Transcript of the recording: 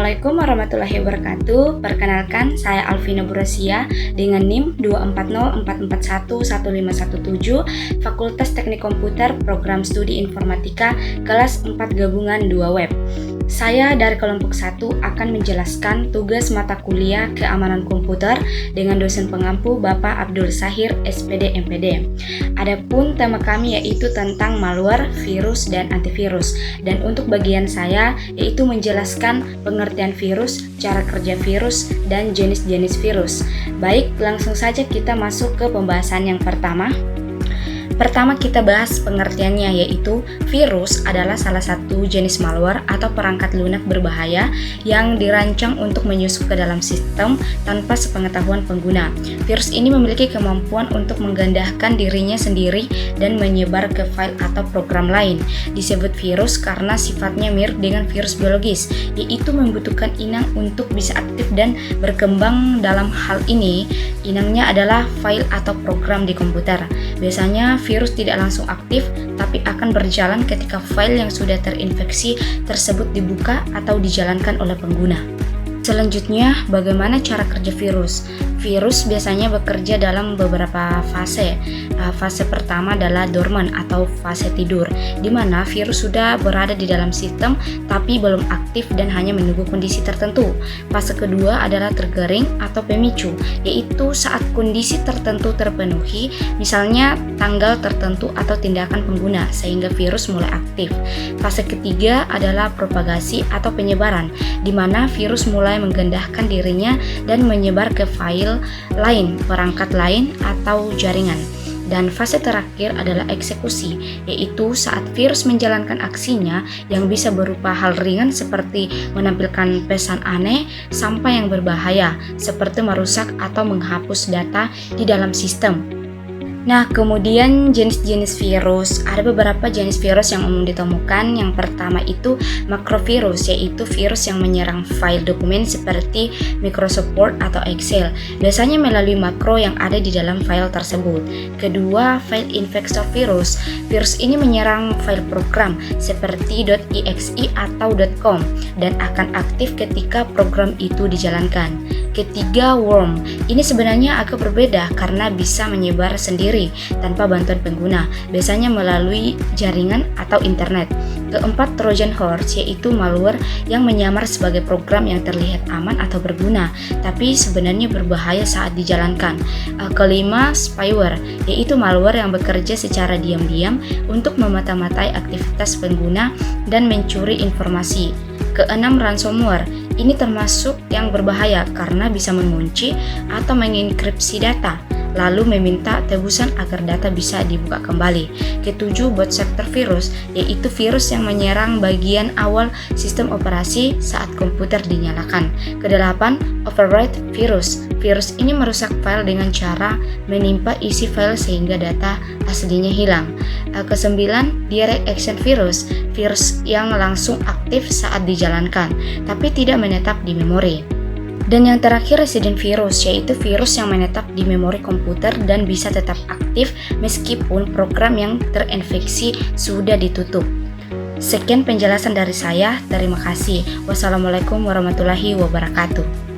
Assalamualaikum warahmatullahi wabarakatuh. Perkenalkan, saya Alvina Burasia dengan NIM 24044115117, Fakultas Teknik Komputer, Program Studi Informatika, kelas 4 gabungan 2 web. Saya dari kelompok 1 akan menjelaskan tugas mata kuliah keamanan komputer dengan dosen pengampu Bapak Abdul Sahir, SPD MPD. Adapun tema kami yaitu tentang malware, virus, dan antivirus. Dan untuk bagian saya yaitu menjelaskan pengertian virus, cara kerja virus, dan jenis-jenis virus. Baik, langsung saja kita masuk ke pembahasan yang pertama. Pertama kita bahas pengertiannya, yaitu virus adalah salah satu jenis malware atau perangkat lunak berbahaya yang dirancang untuk menyusup ke dalam sistem tanpa sepengetahuan pengguna. Virus ini memiliki kemampuan untuk menggandahkan dirinya sendiri dan menyebar ke file atau program lain. Disebut virus karena sifatnya mirip dengan virus biologis, yaitu membutuhkan inang untuk bisa aktif dan berkembang. Dalam hal ini, inangnya adalah file atau program di komputer. Biasanya virus tidak langsung aktif, tapi akan berjalan ketika file yang sudah terinfeksi tersebut dibuka atau dijalankan oleh pengguna. Selanjutnya, bagaimana cara kerja virus? Virus biasanya bekerja dalam beberapa fase. Fase pertama adalah dormant atau fase tidur, di mana virus sudah berada di dalam sistem tapi belum aktif dan hanya menunggu kondisi tertentu. Fase kedua adalah triggering atau pemicu, yaitu saat kondisi tertentu terpenuhi, misalnya tanggal tertentu atau tindakan pengguna, sehingga virus mulai aktif. Fase ketiga adalah propagasi atau penyebaran, di mana virus mulai menggandahkan dirinya dan menyebar ke file lain, perangkat lain, atau jaringan. Dan fase terakhir adalah eksekusi, yaitu saat virus menjalankan aksinya yang bisa berupa hal ringan seperti menampilkan pesan aneh sampai yang berbahaya, seperti merusak atau menghapus data di dalam sistem. Nah, kemudian jenis-jenis virus. Ada beberapa jenis virus yang umum ditemukan. Yang pertama itu makrovirus, yaitu virus yang menyerang file dokumen seperti Microsoft Word atau Excel, biasanya melalui makro yang ada di dalam file tersebut. Kedua, file infector virus. Virus ini menyerang file program seperti .exe atau .com dan akan aktif ketika program itu dijalankan. Ketiga, worm. Ini sebenarnya agak berbeda karena bisa menyebar sendiri tanpa bantuan pengguna, biasanya melalui jaringan atau internet. Keempat, Trojan horse, yaitu malware yang menyamar sebagai program yang terlihat aman atau berguna, tapi sebenarnya berbahaya saat dijalankan. Kelima, spyware, yaitu malware yang bekerja secara diam-diam untuk memata-matai aktivitas pengguna dan mencuri informasi. Keenam, ransomware. Ini termasuk yang berbahaya karena bisa mengunci atau mengenkripsi data, lalu meminta tebusan agar data bisa dibuka kembali. Ketujuh, bot sector virus, yaitu virus yang menyerang bagian awal sistem operasi saat komputer dinyalakan. Kedelapan, overwrite virus. Virus ini merusak file dengan cara menimpa isi file sehingga data aslinya hilang. Kesembilan, direct action virus. Virus yang langsung aktif saat dijalankan, tapi tidak menetap di memori. Dan yang terakhir, resident virus, yaitu virus yang menetap di memori komputer dan bisa tetap aktif meskipun program yang terinfeksi sudah ditutup. Sekian penjelasan dari saya, terima kasih. Wassalamualaikum warahmatullahi wabarakatuh.